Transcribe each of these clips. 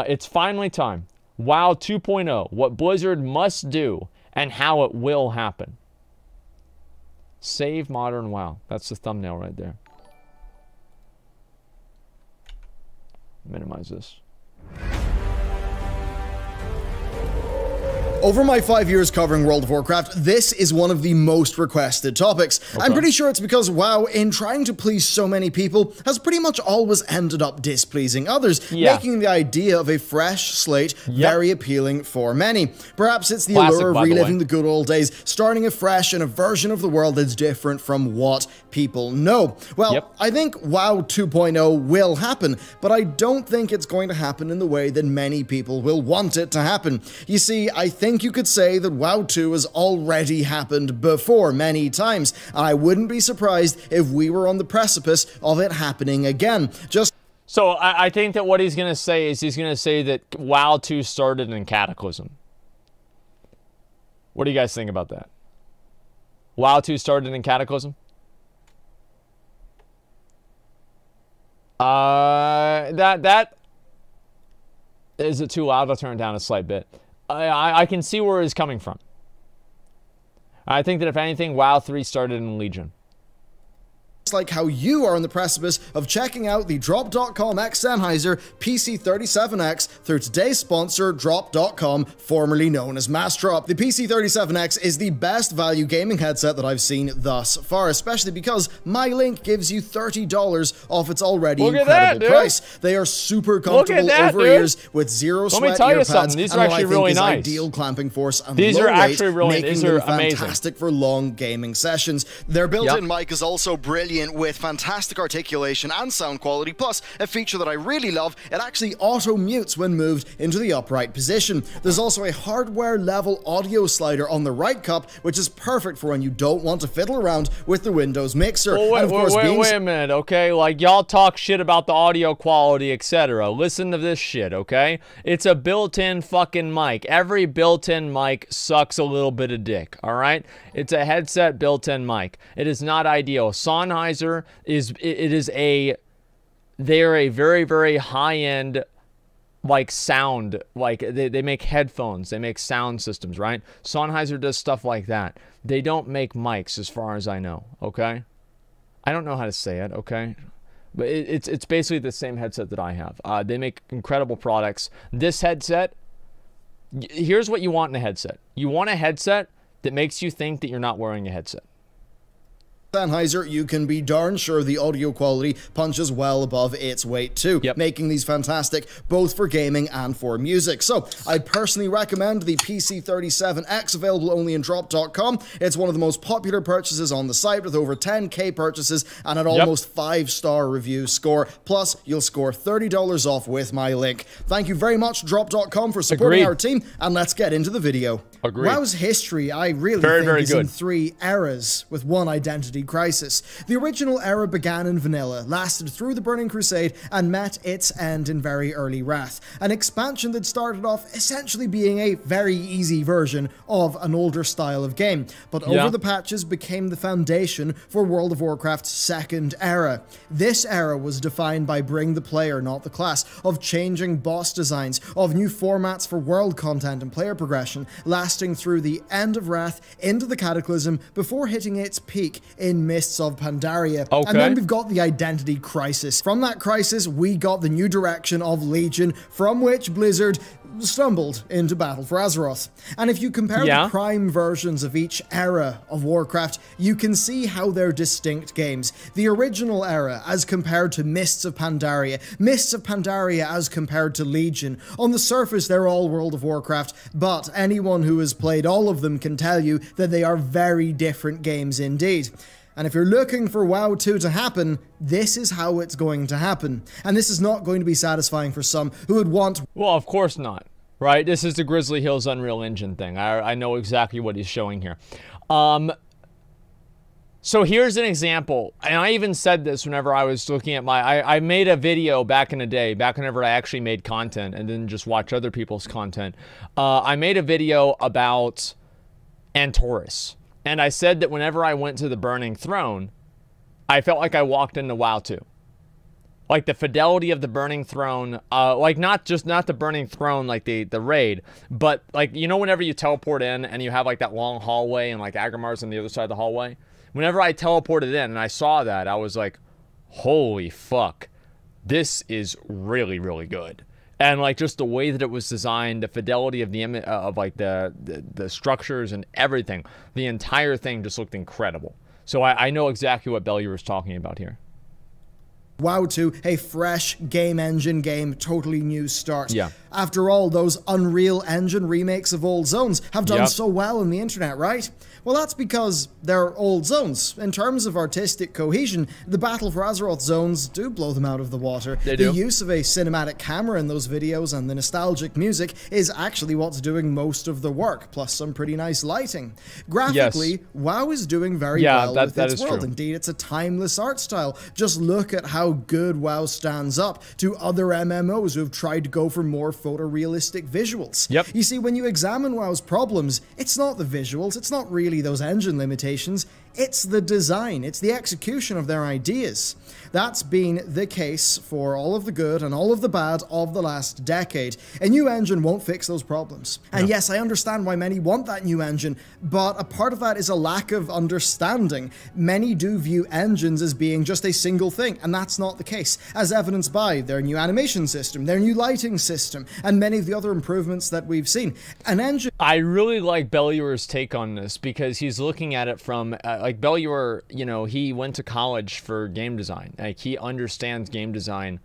It's finally time. WoW 2.0, what Blizzard must do and how it will happen. Save modern WoW. That's the thumbnail right there. Minimize this. Over my 5 years covering World of Warcraft, this is one of the most requested topics. Okay. I'm pretty sure it's because WoW, in trying to please so many people, has pretty much always ended up displeasing others, making the idea of a fresh slate very appealing for many. Perhaps it's the allure of reliving the good old days, starting afresh in a version of the world that's different from what people know. Well, I think WoW 2.0 will happen, but I don't think it's going to happen in the way that many people will want it to happen. You see, I think you could say that WoW 2 has already happened before many times, and I wouldn't be surprised if we were on the precipice of it happening again. So I think that what he's going to say is he's going to say that WoW 2 started in Cataclysm. What do you guys think about that? WoW 2 started in Cataclysm? That is it too loud? I'll turn it down a slight bit. I can see where he's coming from. I think that if anything, WoW 3 started in Legion. Like how you are on the precipice of checking out the Drop.com X Sennheiser PC37X through today's sponsor, Drop.com, formerly known as Massdrop. The PC37X is the best value gaming headset that I've seen thus far, especially because my link gives you $30 off its already incredible price. They are super comfortable over ears with zero sweat ear pads. These are actually really nice. Ideal clamping force and these are actually really making these are them fantastic for long gaming sessions. Their built-in mic is also brilliant with fantastic articulation and sound quality, plus a feature that I really love, it actually auto-mutes when moved into the upright position. There's also a hardware-level audio slider on the right cup, which is perfect for when you don't want to fiddle around with the Windows mixer. Well, wait a minute, okay? Like, y'all talk shit about the audio quality, etc. Listen to this shit, okay? It's a built-in fucking mic. Every built-in mic sucks a little bit of dick, alright? It's a headset built-in mic. It is not ideal. Sennheiser they're a very, very high-end, like, sound, like, they make headphones, they make sound systems, right? Sennheiser does stuff like that. They don't make mics, as far as I know, okay? I don't know how to say it, okay? But it's basically the same headset that I have. They make incredible products. This headset, here's what you want in a headset. You want a headset that makes you think that you're not wearing a headset. Sennheiser, you can be darn sure the audio quality punches well above its weight too, making these fantastic both for gaming and for music. So, I personally recommend the PC37X, available only in Drop.com. It's one of the most popular purchases on the site with over 10k purchases and an almost 5-star review score. Plus, you'll score $30 off with my link. Thank you very much, Drop.com, for supporting our team, and let's get into the video. WoW's history, I really think, is in 3 eras with one identity crisis. The original era began in vanilla, lasted through the Burning Crusade, and met its end in very early Wrath. An expansion that started off essentially being a very easy version of an older style of game, but over the patches became the foundation for World of Warcraft's second era. This era was defined by bring the player, not the class, of changing boss designs, of new formats for world content and player progression, lasting through the end of Wrath into the Cataclysm before hitting its peak in Mists of Pandaria. And then we've got the identity crisis. From that crisis, we got the new direction of Legion, from which Blizzard stumbled into Battle for Azeroth. And if you compare the prime versions of each era of Warcraft, you can see how they're distinct games. The original era as compared to Mists of Pandaria, Mists of Pandaria as compared to Legion. On the surface, they're all World of Warcraft, but anyone who has played all of them can tell you that they are very different games indeed. And if you're looking for WoW 2 to happen, this is how it's going to happen. And this is not going to be satisfying for some who would want... Well, of course not, right? This is the Grizzly Hills Unreal Engine thing. I know exactly what he's showing here. So here's an example, and I even said this whenever I was looking at I made a video back in the day, back whenever I actually made content and didn't just watch other people's content. I made a video about Antorus. And I said that whenever I went to the Burning Throne, I felt like I walked into WoW 2. Like the fidelity of the Burning Throne, like not the Burning Throne, like the raid, but like, you know, whenever you teleport in and you have like that long hallway and like Agrimar's on the other side of the hallway, whenever I teleported in and I saw that, I was like, holy fuck, this is really, really good. And like just the way that it was designed, the fidelity of the like the structures and everything, the entire thing just looked incredible. So I know exactly what Bellular is talking about here. WoW 2, a fresh game engine game, totally new start. Yeah. After all, those Unreal Engine remakes of old zones have done so well on the internet, right? Well, that's because they're old zones. In terms of artistic cohesion, the Battle for Azeroth zones do blow them out of the water. They do. The use of a cinematic camera in those videos and the nostalgic music is actually what's doing most of the work, plus some pretty nice lighting. Graphically, WoW is doing very well with its world. Indeed, it's a timeless art style. Just look at how good WoW stands up to other MMOs who have tried to go for more photorealistic visuals. Yep. You see, when you examine WoW's problems, it's not the visuals, it's not really those engine limitations, it's the design, it's the execution of their ideas. That's been the case for all of the good and all of the bad of the last decade. A new engine won't fix those problems. And yes, I understand why many want that new engine, but a part of that is a lack of understanding. Many do view engines as being just a single thing, and that's not the case, as evidenced by their new animation system, their new lighting system, and many of the other improvements that we've seen. An engine... I really like Bellular's take on this because he's looking at it from, like Bellular, you know, he went to college for game design. Like he understands game design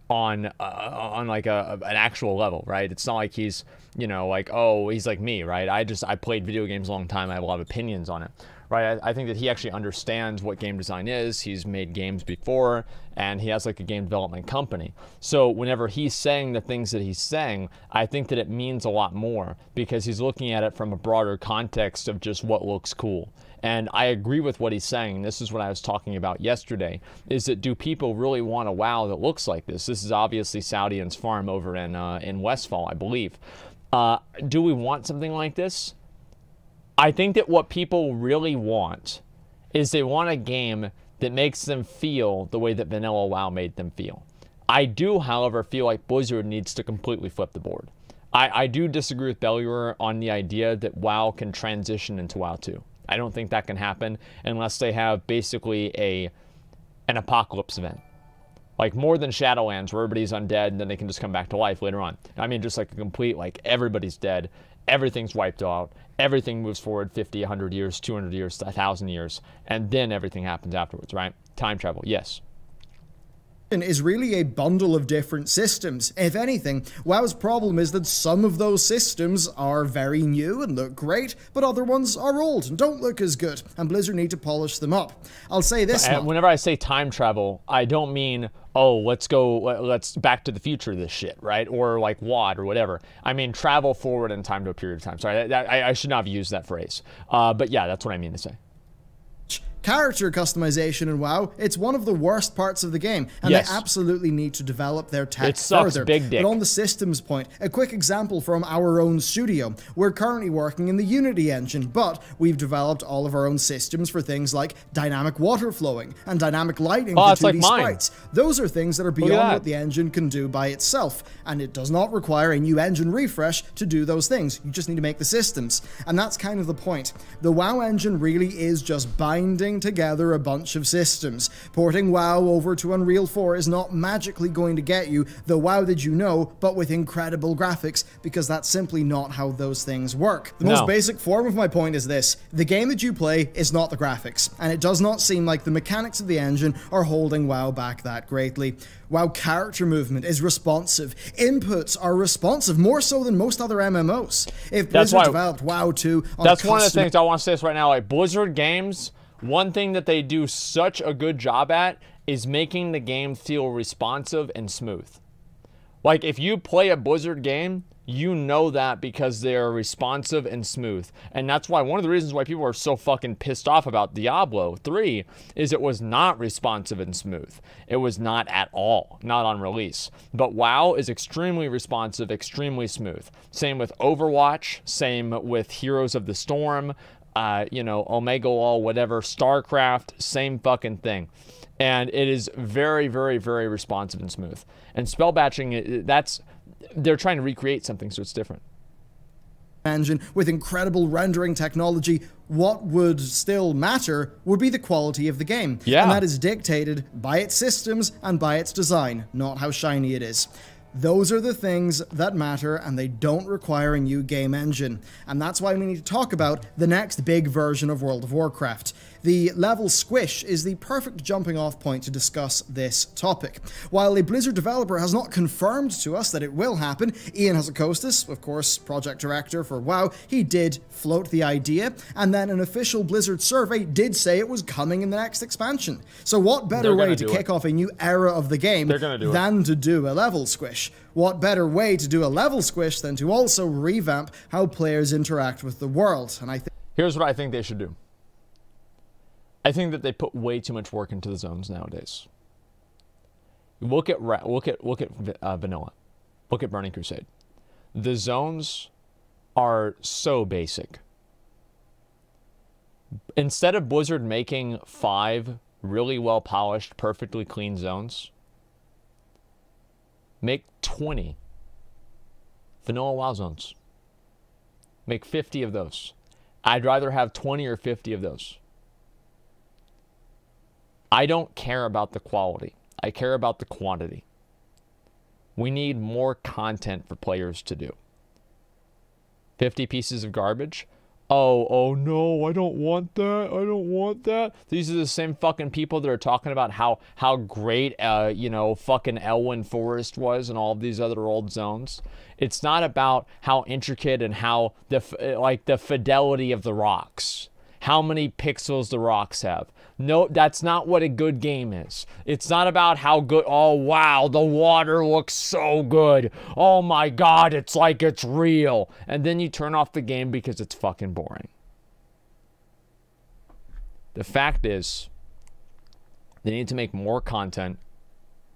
on like an actual level, right? It's not like he's, you know, like, oh, he's like me, right? I played video games a long time. I have a lot of opinions on it, right? I think that he actually understands what game design is. He's made games before, and he has like a game development company. So whenever he's saying the things that he's saying, I think that it means a lot more because he's looking at it from a broader context of just what looks cool. And I agree with what he's saying. This is what I was talking about yesterday, is that do people really want a WoW that looks like this? This is obviously Saudian's farm over in Westfall, I believe. Do we want something like this? I think that what people really want is they want a game that makes them feel the way that vanilla WoW made them feel. I do, however, feel like Blizzard needs to completely flip the board. I do disagree with Bellular on the idea that WoW can transition into WoW 2. I don't think that can happen unless they have basically an apocalypse event. Like more than Shadowlands where everybody's undead and then they can just come back to life later on. I mean, just like a complete, like everybody's dead, everything's wiped out, everything moves forward 50, 100 years, 200 years, 1,000 years, and then everything happens afterwards, right? Time travel, yes. Is really a bundle of different systems. If anything, WoW's problem is that some of those systems are very new and look great, but other ones are old and don't look as good, and Blizzard need to polish them up. I'll say this much. Whenever I say time travel, I don't mean, oh, let's Back to the Future this shit, right? Or like WoD or whatever. I mean travel forward in time to a period of time. Sorry, I should not have used that phrase. But yeah, that's what I mean to say. Character customization in WoW, it's one of the worst parts of the game, and they absolutely need to develop their tech further. Big dick. But on the systems point, a quick example from our own studio. We're currently working in the Unity engine, but we've developed all of our own systems for things like dynamic water flowing and dynamic lighting for 2D sprites. Those are things that are beyond what the engine can do by itself, and it does not require a new engine refresh to do those things. You just need to make the systems, and that's kind of the point. The WoW engine really is just binding together a bunch of systems. Porting WoW over to Unreal 4 is not magically going to get you the WoW that you know, but with incredible graphics, because that's simply not how those things work. The most basic form of my point is this: the game that you play is not the graphics, and it does not seem like the mechanics of the engine are holding WoW back that greatly. WoW character movement is responsive. Inputs are responsive, more so than most other MMOs. If Blizzard developed WoW 2 on That's one of the things I want to say this right now. Like Blizzard games, one thing that they do such a good job at is making the game feel responsive and smooth. Like if you play a Blizzard game, you know that because they're responsive and smooth. And that's why one of the reasons why people are so fucking pissed off about Diablo 3 is it was not responsive and smooth. It was not at all, not on release. But WoW is extremely responsive, extremely smooth. Same with Overwatch, same with Heroes of the Storm. you know, Omega Wall, whatever, StarCraft, same fucking thing. And it is very, very, very responsive and smooth. And spell batching, they're trying to recreate something, so it's different. Engine with incredible rendering technology, what would still matter would be the quality of the game. Yeah. And that is dictated by its systems and by its design, not how shiny it is. Those are the things that matter, and they don't require a new game engine. And that's why we need to talk about the next big version of World of Warcraft. The level squish is the perfect jumping off point to discuss this topic. While a Blizzard developer has not confirmed to us that it will happen, Ian Hazzikostas, of course, project director for WoW, he did float the idea, and then an official Blizzard survey did say it was coming in the next expansion. So what better way to kick off a new era of the game than to do a level squish? What better way to do a level squish than to also revamp how players interact with the world? And I think here's what I think they should do. I think that they put way too much work into the zones nowadays. Look at Vanilla. Look at Burning Crusade. The zones are so basic. Instead of Blizzard making 5 really well polished, perfectly clean zones, make 20 vanilla WoW zones. Make 50 of those. I'd rather have 20 or 50 of those. I don't care about the quality. I care about the quantity. We need more content for players to do. 50 pieces of garbage? Oh no, I don't want that. I don't want that. These are the same fucking people that are talking about how great, you know, fucking Elwyn Forest was and all of these other old zones. It's not about how intricate and how the fidelity of the rocks. How many pixels the rocks have. No, that's not what a good game is. It's not about how good, oh wow, the water looks so good. Oh my god, it's like it's real. And then you turn off the game because it's fucking boring. The fact is, they need to make more content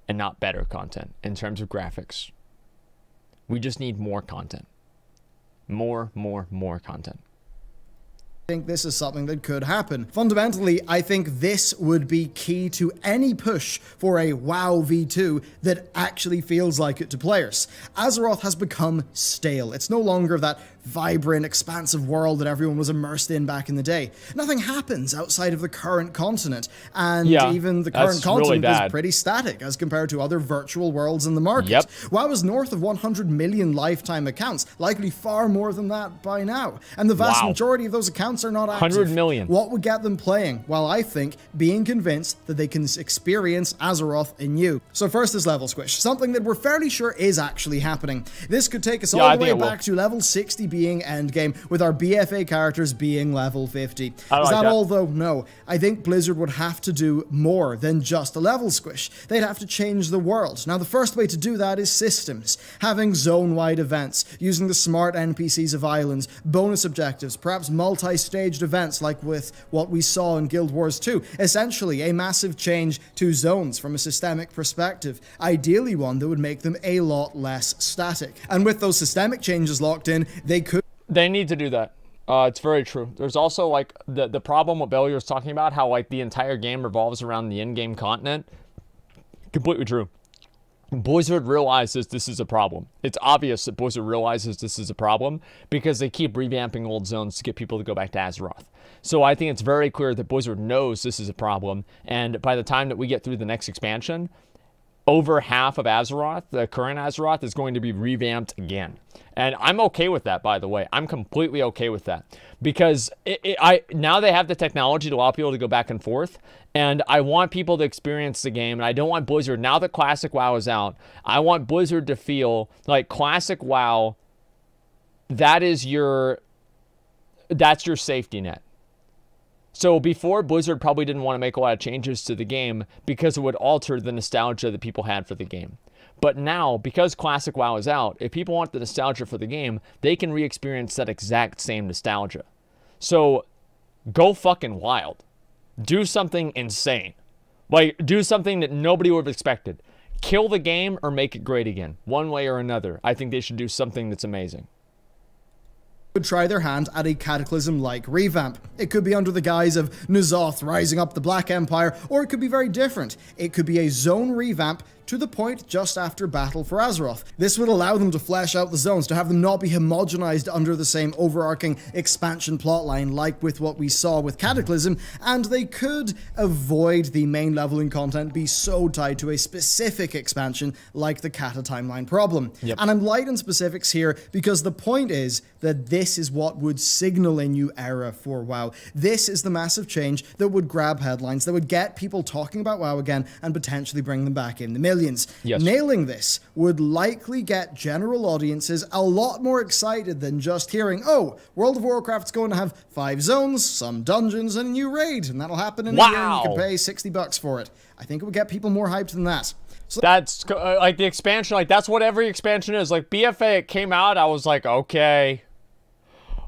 and not better content in terms of graphics. We just need more content. More content. I think this is something that could happen. Fundamentally, I think this would be key to any push for a WoW v2 that actually feels like it to players. Azeroth has become stale. It's no longer that vibrant, expansive world that everyone was immersed in back in the day. Nothing happens outside of the current continent, and even the current continent is pretty static as compared to other virtual worlds in the market. WoW is north of 100 million lifetime accounts, likely far more than that by now, and the vast majority of those accounts are not active. 100 million. What would get them playing? Well, I think being convinced that they can experience Azeroth anew. So first is level squish, something that we're fairly sure is actually happening. This could take us all the way back to level 60 being endgame, with our BFA characters being level 50. Is that all though? No. I think Blizzard would have to do more than just a level squish. They'd have to change the world. Now, the first way to do that is systems. Having zone-wide events, using the smart NPCs of islands, bonus objectives, perhaps multi-staged events like with what we saw in Guild Wars 2. Essentially, a massive change to zones from a systemic perspective. Ideally one that would make them a lot less static. And with those systemic changes locked in, they need to do that. It's very true. There's also like the problem what Bellular is talking about, how like the entire game revolves around the in-game continent. Completely true. Blizzard realizes this is a problem. It's obvious that Blizzard realizes this is a problem because they keep revamping old zones to get people to go back to Azeroth. So I think it's very clear that Blizzard knows this is a problem, and by the time that we get through the next expansion, over half of Azeroth, the current Azeroth, is going to be revamped again. And I'm okay with that, by the way. I'm completely okay with that. Because now they have the technology to allow people to go back and forth. And I want people to experience the game. And I don't want Blizzard, now that Classic WoW is out, I want Blizzard to feel like Classic WoW, that's your safety net. So before, Blizzard probably didn't want to make a lot of changes to the game because it would alter the nostalgia that people had for the game. But now, because Classic WoW is out, if people want the nostalgia for the game, they can re-experience that exact same nostalgia. So go fucking wild. Do something insane. Like, do something that nobody would have expected. Kill the game or make it great again. One way or another. I think they should do something that's amazing. would try their hand at a Cataclysm-like revamp. It could be under the guise of N'Zoth rising up the Black Empire, or it could be very different. It could be a zone revamp to the point just after Battle for Azeroth. This would allow them to flesh out the zones, to have them not be homogenized under the same overarching expansion plotline like with what we saw with Cataclysm, and they could avoid the main leveling content be so tied to a specific expansion like the Cata timeline problem. Yep. And I'm light on specifics here because the point is that this is what would signal a new era for WoW. This is the massive change that would grab headlines, that would get people talking about WoW again and potentially bring them back in the millions. Yes. Nailing this would likely get general audiences a lot more excited than just hearing, oh, World of Warcraft's going to have 5 zones, some dungeons, and a new raid, and that'll happen in a year and you can pay $60 for it. I think it would get people more hyped than that. So that's like the expansion, like that's what every expansion is. Like BFA, it came out, I was like, okay,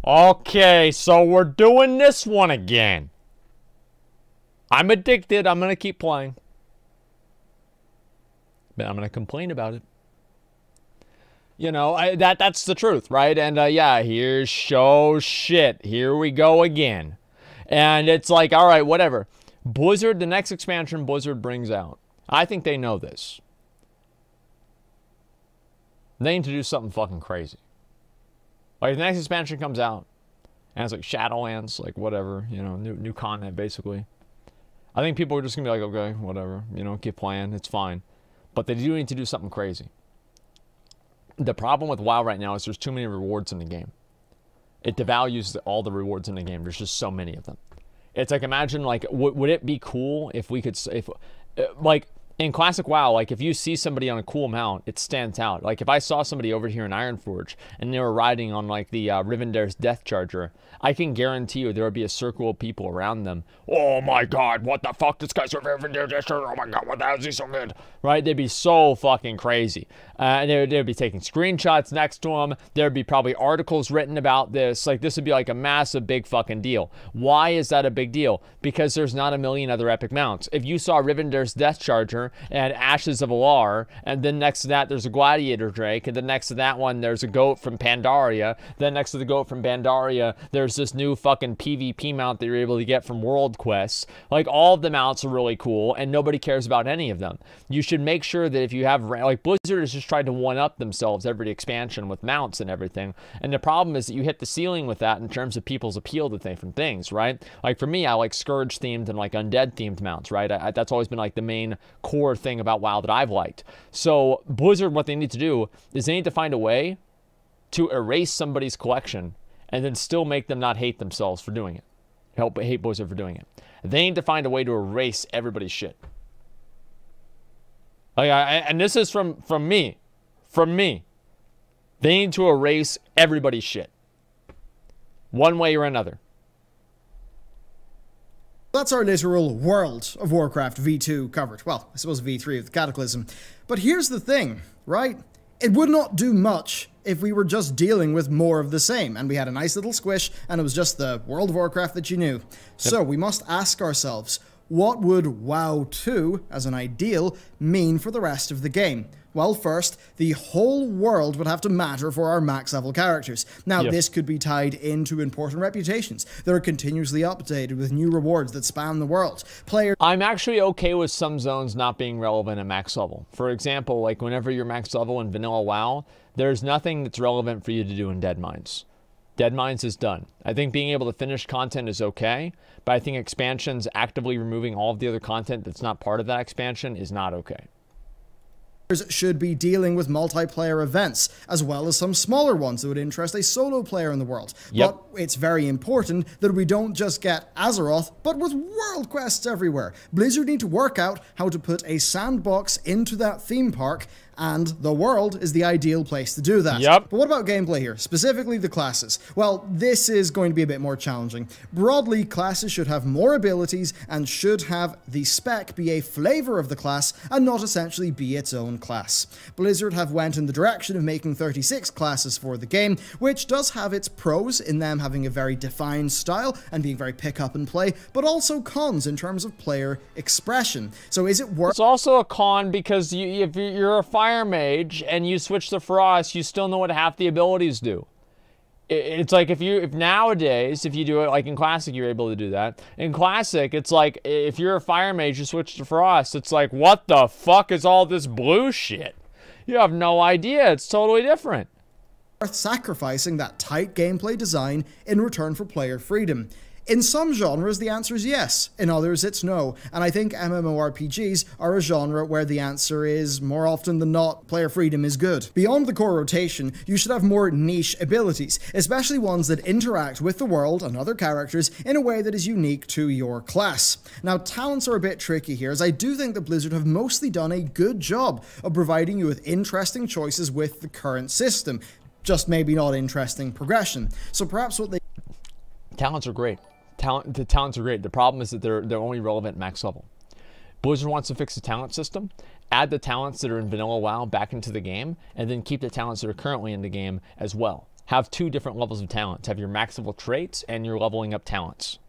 so we're doing this one again. I'm addicted, I'm gonna keep playing. But I'm gonna complain about it. You know, that's the truth, right? And yeah, here's show shit. Here we go again. And it's like, all right, whatever. Blizzard, the next expansion Blizzard brings out, I think they know this. They need to do something fucking crazy. Like, the next expansion comes out, and it's like Shadowlands, like whatever, you know, new content, basically. I think people are just gonna be like, okay, whatever, you know, keep playing, it's fine. But they do need to do something crazy. The problem with WoW right now is there's too many rewards in the game. It devalues all the rewards in the game. There's just so many of them. It's like, imagine, like, would it be cool if we could, like, in classic WoW, like, if you see somebody on a cool mount, it stands out. Like, if I saw somebody over here in Ironforge, and they were riding on, like, the Rivendare's Death Charger, I can guarantee you there would be a circle of people around them. Oh my god, what the fuck? This guy's a Rivendare's Death Charger. Oh my god, what the hell is he so good? Right? They'd be so fucking crazy. And they'd be taking screenshots next to them. There'd be probably articles written about this. Like, this would be like a massive, big fucking deal. Why is that a big deal? Because there's not a million other epic mounts. If you saw Rivendare's Death Charger and Ashes of Alar, and then next to that there's a Gladiator Drake, and then next to that one there's a goat from Pandaria, then next to the goat from Pandaria there's this new fucking PvP mount that you're able to get from World Quests. Like, all of the mounts are really cool, and nobody cares about any of them. You should make sure that if you have, like, Blizzard is just trying to one-up themselves every expansion with mounts and everything, and the problem is that you hit the ceiling with that in terms of people's appeal to different things, right? Like, for me, I like Scourge themed and like undead themed mounts, right? That's always been like the main core thing about WoW that I've liked. So Blizzard, what they need to do is they need to find a way to erase somebody's collection and then still make them not hate themselves for doing it. Hate Blizzard for doing it. They need to find a way to erase everybody's shit. Like, and this is from me. From me. They need to erase everybody's shit. One way or another. That's our literal World of Warcraft V2 covered. Well, I suppose V3 with Cataclysm. But here's the thing, right? It would not do much if we were just dealing with more of the same, and we had a nice little squish, and it was just the World of Warcraft that you knew. Yep. So we must ask ourselves, what would WoW 2, as an ideal, mean for the rest of the game? Well, first, the whole world would have to matter for our max level characters. Now, this could be tied into important reputations that are continuously updated with new rewards that span the world. I'm actually okay with some zones not being relevant at max level. For example, like whenever you're max level in vanilla WoW, there's nothing that's relevant for you to do in Dead Mines. Dead Mines is done. I think being able to finish content is okay, but I think expansions actively removing all of the other content that's not part of that expansion is not okay. Should be dealing with multiplayer events, as well as some smaller ones that would interest a solo player in the world. But it's very important that we don't just get Azeroth, but with world quests everywhere. Blizzard need to work out how to put a sandbox into that theme park, and the world is the ideal place to do that. But what about gameplay here? Specifically the classes. Well, this is going to be a bit more challenging. Broadly, classes should have more abilities and should have the spec be a flavor of the class and not essentially be its own class. Blizzard have went in the direction of making 36 classes for the game, which does have its pros in them having a very defined style and being very pick up and play, but also cons in terms of player expression. So is it worth— It's also a con because if you're a fire mage and you switch to Frost, you still know what half the abilities do. it's like if nowadays, if you do it like in Classic, you're able to do that. In Classic, it's like if you're a fire mage, you switch to Frost. It's like, what the fuck is all this blue shit? You have no idea. It's totally different. Worth sacrificing that tight gameplay design in return for player freedom. In some genres, the answer is yes. In others, it's no. And I think MMORPGs are a genre where the answer is, more often than not, player freedom is good. Beyond the core rotation, you should have more niche abilities, especially ones that interact with the world and other characters in a way that is unique to your class. Now, talents are a bit tricky here, as I do think that Blizzard have mostly done a good job of providing you with interesting choices with the current system, just maybe not interesting progression. So perhaps what they... Talents are great. The talents are great. The problem is that they're only relevant max level. Blizzard wants to fix the talent system, add the talents that are in vanilla WoW back into the game, and then keep the talents that are currently in the game as well. Have 2 different levels of talents. Have your max level traits and your leveling up talents.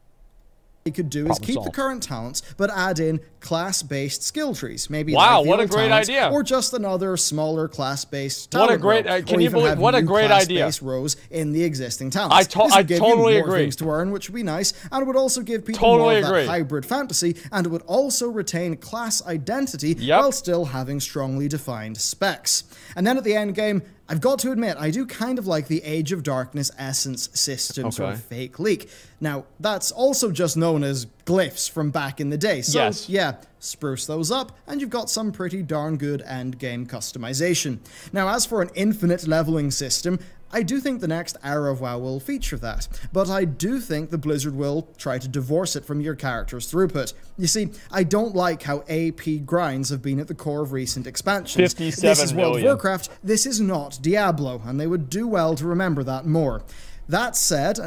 Could do is keep the current talents, but add in class-based skill trees. Maybe wow, what a great idea! Or just another smaller class-based talent. What a great! Can you believe what a great idea? Rows in the existing talents. I totally agree. Things to earn, which would be nice, and it would also give people more of that hybrid fantasy, and it would also retain class identity while still having strongly defined specs. And then at the end game, I've got to admit, I do kind of like the Age of Darkness Essence system sort of fake leak. Now, that's also just known as glyphs from back in the day. So, yeah, spruce those up, and you've got some pretty darn good endgame customization. Now, as for an infinite leveling system, I do think the next era of WoW will feature that, but I do think the Blizzard will try to divorce it from your character's throughput. You see, I don't like how AP grinds have been at the core of recent expansions. 57 this is World million. of Warcraft, this is not Diablo, and they would do well to remember that more. That said,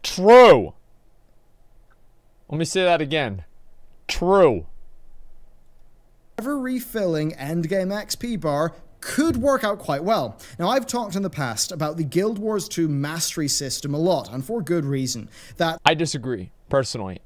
True! Let me say that again. True. Ever refilling endgame XP bar could work out quite well. Now, I've talked in the past about the Guild Wars 2 mastery system a lot, and for good reason. I disagree, personally.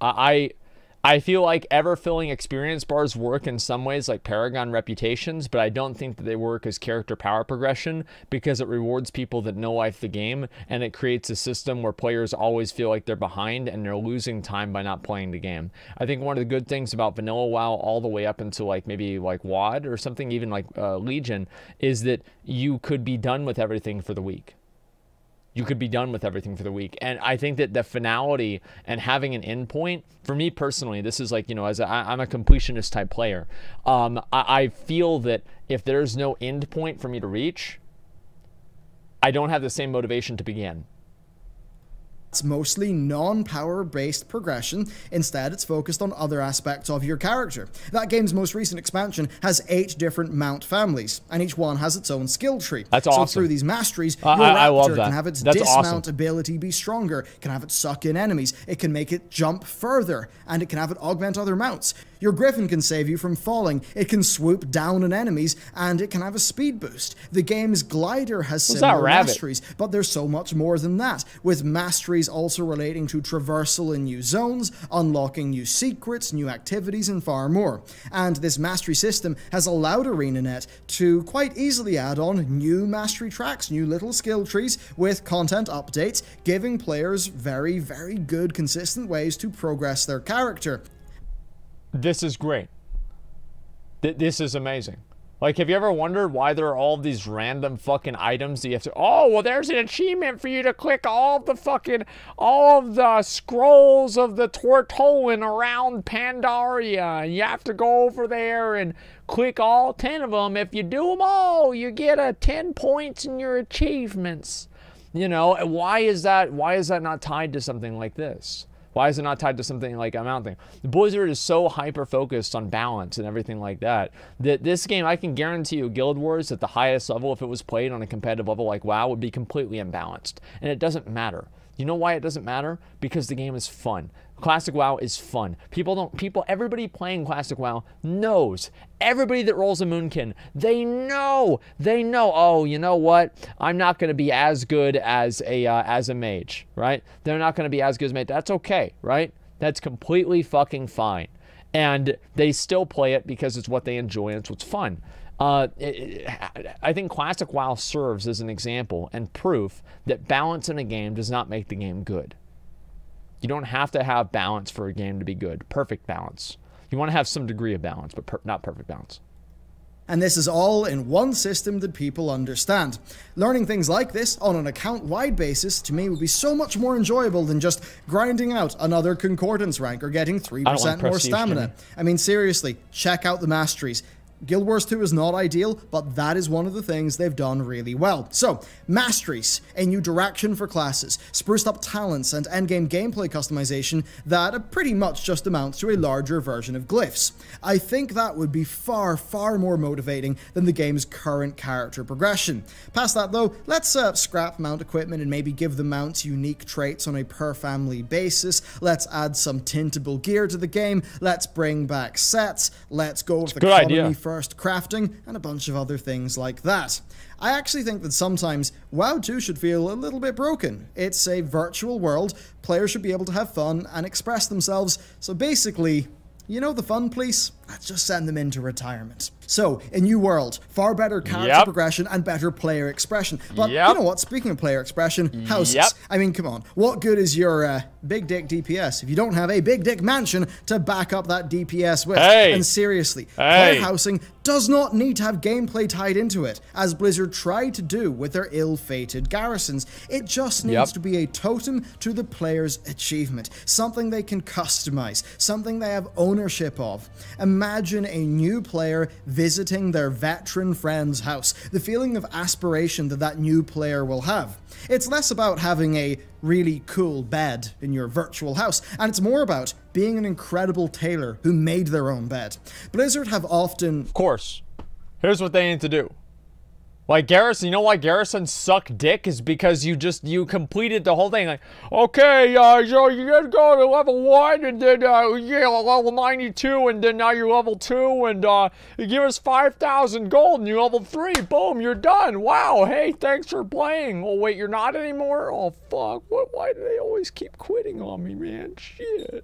I feel like ever-filling experience bars work in some ways like Paragon reputations, but I don't think that they work as character power progression because it rewards people that know life the game, and it creates a system where players always feel like they're behind and they're losing time by not playing the game. I think one of the good things about vanilla WoW all the way up into like maybe like WoD or something, even like Legion, is that you could be done with everything for the week. You could be done with everything for the week. And I think that the finality and having an endpoint, for me personally, this is like, you know, I'm a completionist type player. I feel that if there's no endpoint for me to reach, I don't have the same motivation to begin. It's mostly non-power based progression. Instead, it's focused on other aspects of your character. That game's most recent expansion has 8 different mount families, and each one has its own skill tree. That's awesome. So through these masteries, your raptor can have its dismount ability be stronger, can have it suck in enemies, it can make it jump further, and it can have it augment other mounts. Your griffin can save you from falling, it can swoop down on enemies, and it can have a speed boost. The game's glider has similar masteries, but there's so much more than that, with masteries also relating to traversal in new zones, unlocking new secrets, new activities, and far more. And this mastery system has allowed ArenaNet to quite easily add on new mastery tracks, new little skill trees with content updates, giving players very, very good, consistent ways to progress their character. This is great. This is amazing. Like, have you ever wondered why there are all these random fucking items that you have to... Oh, well, there's an achievement for you to click all of the scrolls of the Tortollan around Pandaria. And you have to go over there and click all 10 of them. If you do them all, you get 10 points in your achievements. You know, why is that not tied to something like this? Why is it not tied to something like a mount thing? The Blizzard is so hyper-focused on balance and everything like that, that this game, I can guarantee you, Guild Wars at the highest level, if it was played on a competitive level like WoW, would be completely imbalanced. And it doesn't matter. You know why it doesn't matter? Because the game is fun. Classic WoW is fun. Everybody playing Classic WoW knows. Everybody that rolls a Moonkin, they know. Oh, you know what? I'm not going to be as good as a mage, right? They're not going to be as good as a mage. That's okay, right? That's completely fucking fine. And they still play it because it's what they enjoy and it's what's fun. I think classic WoW serves as an example and proof that balance in a game does not make the game good. You don't have to have balance for a game to be good. Perfect balance. You want to have some degree of balance, but not perfect balance. And this is all in one system that people understand. Learning things like this on an account-wide basis, to me, would be so much more enjoyable than just grinding out another Concordance rank or getting 3% more stamina. Jimmy. I mean, seriously, check out the masteries. Guild Wars 2 is not ideal, but that is one of the things they've done really well. So, masteries, a new direction for classes, spruced up talents, and endgame gameplay customization that pretty much just amounts to a larger version of glyphs. I think that would be far, far more motivating than the game's current character progression. Past that though, let's scrap mount equipment and maybe give the mounts unique traits on a per-family basis. Let's add some tintable gear to the game. Let's bring back sets. Let's go with economy first crafting, and a bunch of other things like that. I actually think that sometimes WoW 2 should feel a little bit broken. It's a virtual world, players should be able to have fun and express themselves, so basically, you know the fun police? Let's just send them into retirement. So, a new world, far better character progression and better player expression. But you know what, speaking of player expression, houses. I mean, come on, what good is your big dick DPS if you don't have a big dick mansion to back up that DPS with? And seriously, player housing does not need to have gameplay tied into it, as Blizzard tried to do with their ill-fated garrisons. It just needs to be a totem to the player's achievement, something they can customize, something they have ownership of. Imagine a new player visiting their veteran friend's house, the feeling of aspiration that that new player will have. It's less about having a really cool bed in your virtual house, and it's more about being an incredible tailor who made their own bed. Blizzard have often... Of course. Here's what they need to do. Like Garrison, you know why Garrison suck dick? Is because you completed the whole thing. Like, okay, so you gotta go to level 1, and then, level 92, and then now you're level 2, and, you give us 5,000 gold, and you're level 3, boom, you're done. Wow, hey, thanks for playing. Oh, wait, you're not anymore? Oh, fuck, why do they always keep quitting on me, man? Shit.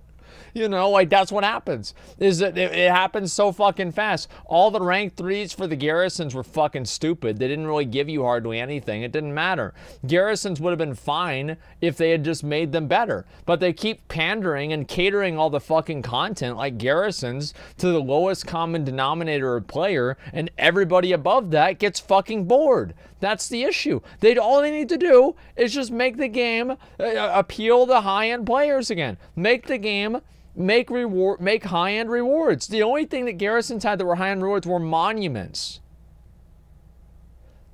You know, like, that's what happens. Is that it happens so fucking fast. All the rank 3s for the garrisons were fucking stupid. They didn't really give you hardly anything. It didn't matter. Garrisons would have been fine if they had just made them better. But they keep pandering and catering all the fucking content like garrisons to the lowest common denominator of player, and everybody above that gets fucking bored. That's the issue. All they need to do is just make the game appeal to high-end players again. Make the game make high-end rewards. The only thing that garrisons had that were high-end rewards were monuments.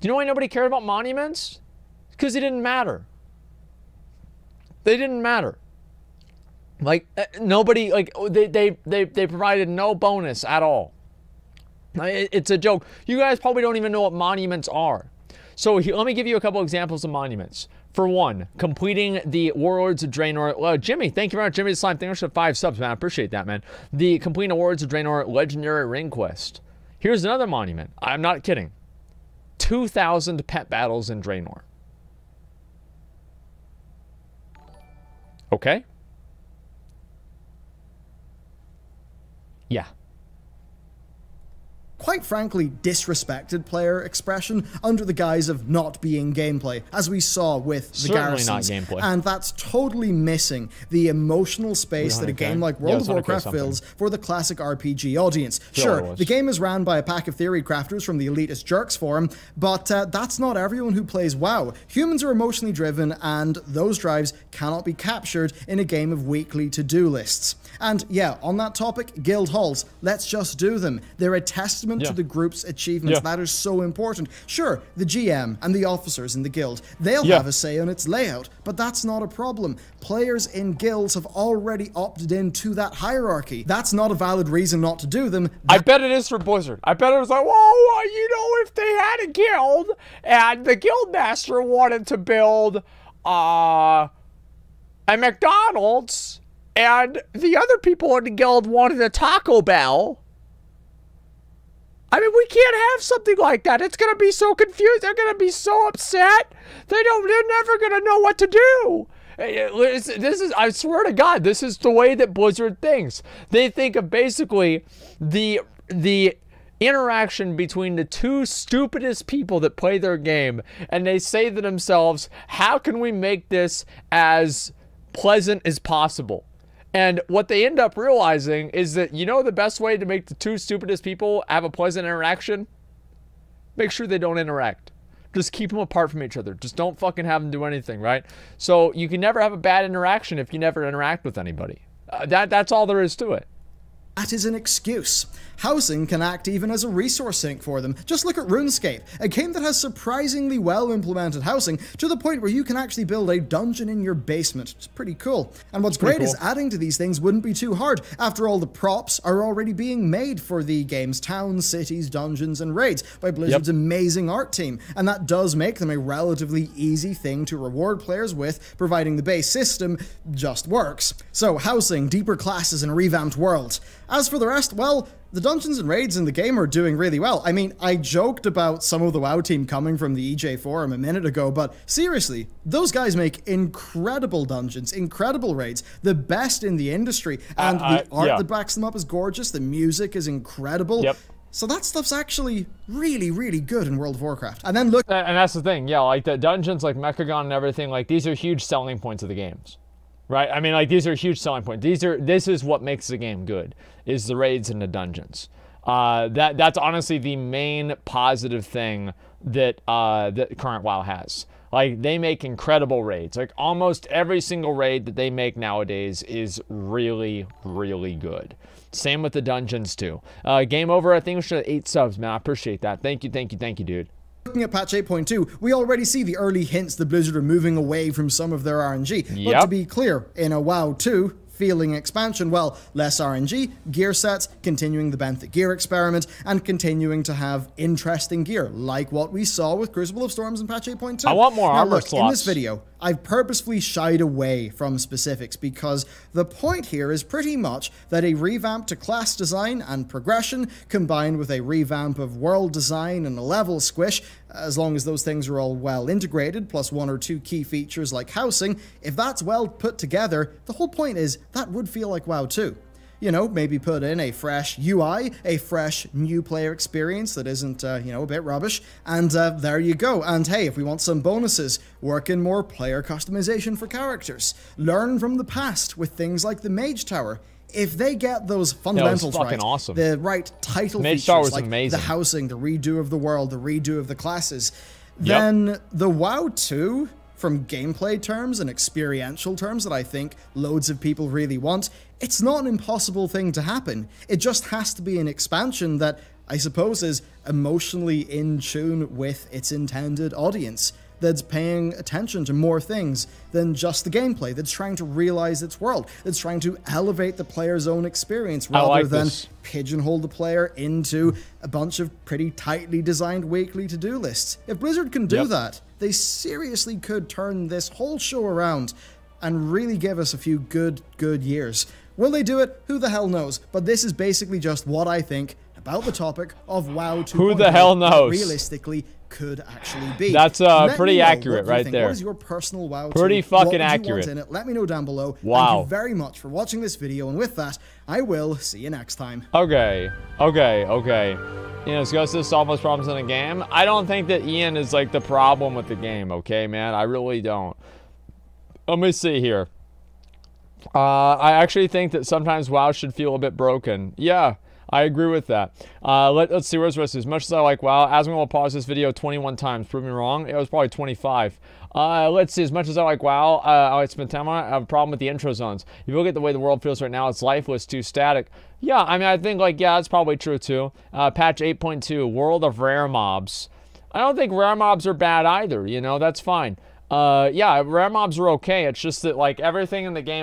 Do you know why nobody cared about monuments? Because they didn't matter. They didn't matter. Like, nobody, like, they provided no bonus at all. It's a joke. You guys probably don't even know what monuments are. So let me give you a couple examples of monuments. For one, completing the Warlords of Draenor. Jimmy, thank you very much. Jimmy the Slime, thank you for 5 subs, man. I appreciate that, man. The completing the Warlords of Draenor Legendary Ring Quest. Here's another monument. I'm not kidding. 2,000 pet battles in Draenor. Okay? Yeah. Quite frankly, disrespected player expression under the guise of not being gameplay, as we saw with the garrisons. Not gameplay. And that's totally missing the emotional space that a game like World of Warcraft fills for the classic RPG audience. Sure, the game is ran by a pack of theory crafters from the elitist jerks forum, but that's not everyone who plays WoW. Humans are emotionally driven, and those drives cannot be captured in a game of weekly to-do lists. And yeah, on that topic, guild halls, let's just do them. They're a testament to the group's achievements. That is so important. Sure, the GM and the officers in the guild, they'll have a say on its layout, but that's not a problem. Players in guilds have already opted into that hierarchy. That's not a valid reason not to do them. I bet it is for Blizzard. I bet it was like, whoa, you know, if they had a guild and the guild master wanted to build a McDonald's and the other people in the guild wanted a Taco Bell, I mean, we can't have something like that. It's going to be so confused. They're going to be so upset. They're never going to know what to do. This is, I swear to God, this is the way that Blizzard thinks. They think of basically the interaction between the two stupidest people that play their game, and they say to themselves, how can we make this as pleasant as possible? And what they end up realizing is that, you know, the best way to make the two stupidest people have a pleasant interaction? Make sure they don't interact. Just keep them apart from each other. Just don't fucking have them do anything, right? So you can never have a bad interaction if you never interact with anybody. That's all there is to it. That is an excuse. Housing can act even as a resource sink for them. Just look at RuneScape, a game that has surprisingly well implemented housing to the point where you can actually build a dungeon in your basement. It's pretty cool. And what's great is adding to these things wouldn't be too hard. After all, the props are already being made for the game's towns, cities, dungeons, and raids by Blizzard's amazing art team. And that does make them a relatively easy thing to reward players with, providing the base system just works. So housing, deeper classes, and a revamped world. As for the rest, well, the dungeons and raids in the game are doing really well. I mean, I joked about some of the WoW team coming from the EJ forum a minute ago, but seriously, those guys make incredible dungeons, incredible raids, the best in the industry, and the art that backs them up is gorgeous, the music is incredible. So that stuff's actually really, really good in World of Warcraft. And then look... And that's the thing, yeah, like the dungeons, like Mechagon and everything, like these are huge selling points of the games. Right? I mean, like, these are huge selling points. This is what makes the game good, is the raids and the dungeons. That's honestly the main positive thing that that current WoW has. Like, they make incredible raids. Like, almost every single raid that they make nowadays is really, really good. Same with the dungeons, too. Game over, I think we should have 8 subs, man. I appreciate that. Thank you, dude. Looking at patch 8.2, we already see the early hints that Blizzard are moving away from some of their RNG. But to be clear, in a WoW 2 feeling expansion, well, less RNG, gear sets, continuing the benthic gear experiment, and continuing to have interesting gear, like what we saw with Crucible of Storms in patch 8.2. I want more armor slots. In this video, I've purposefully shied away from specifics because the point here is pretty much that a revamp to class design and progression combined with a revamp of world design and a level squish, as long as those things are all well integrated, plus 1 or 2 key features like housing, if that's well put together, the whole point is that would feel like WoW 2. You know, maybe put in a fresh UI, a fresh new player experience that isn't, you know, a bit rubbish, and there you go. And hey, if we want some bonuses, work in more player customization for characters. Learn from the past with things like the Mage Tower. If they get those fundamentals right, awesome. the right title features, like the housing, the redo of the world, the redo of the classes, then the WoW 2, from gameplay terms and experiential terms that I think loads of people really want, it's not an impossible thing to happen. It just has to be an expansion that I suppose is emotionally in tune with its intended audience, that's paying attention to more things than just the gameplay, that's trying to realize its world, that's trying to elevate the player's own experience rather than pigeonhole the player into a bunch of pretty tightly designed weekly to-do lists. If Blizzard can do that, they seriously could turn this whole show around and really give us a few good years. Will they do it? Who the hell knows? But this is basically just what I think about the topic of WoW 2.0. Who the hell knows? Realistically could actually be. That's pretty accurate right there. What is your personal WoW 2? Pretty fucking accurate. In it? Let me know down below. Wow. Thank you very much for watching this video, and with that, I will see you next time. Okay. Ian, let's go to solve most problems in a game. I don't think that Ian is like the problem with the game, okay, man? I really don't. Let me see here. I actually think that sometimes WoW should feel a bit broken. Yeah, I agree with that. Let's see, where's the rest of this? As much as I like WoW, Asmongold will pause this video 21 times. Prove me wrong. It was probably 25. Let's see, as much as I like WoW, I like to spend time on it, I have a problem with the intro zones. If you look at the way the world feels right now, it's lifeless, too static. Yeah, I mean, I think, like, yeah, that's probably true, too. Patch 8.2, World of Rare Mobs. I don't think rare mobs are bad either, you know, that's fine. Yeah, rare mobs are okay. It's just that, like, everything in the game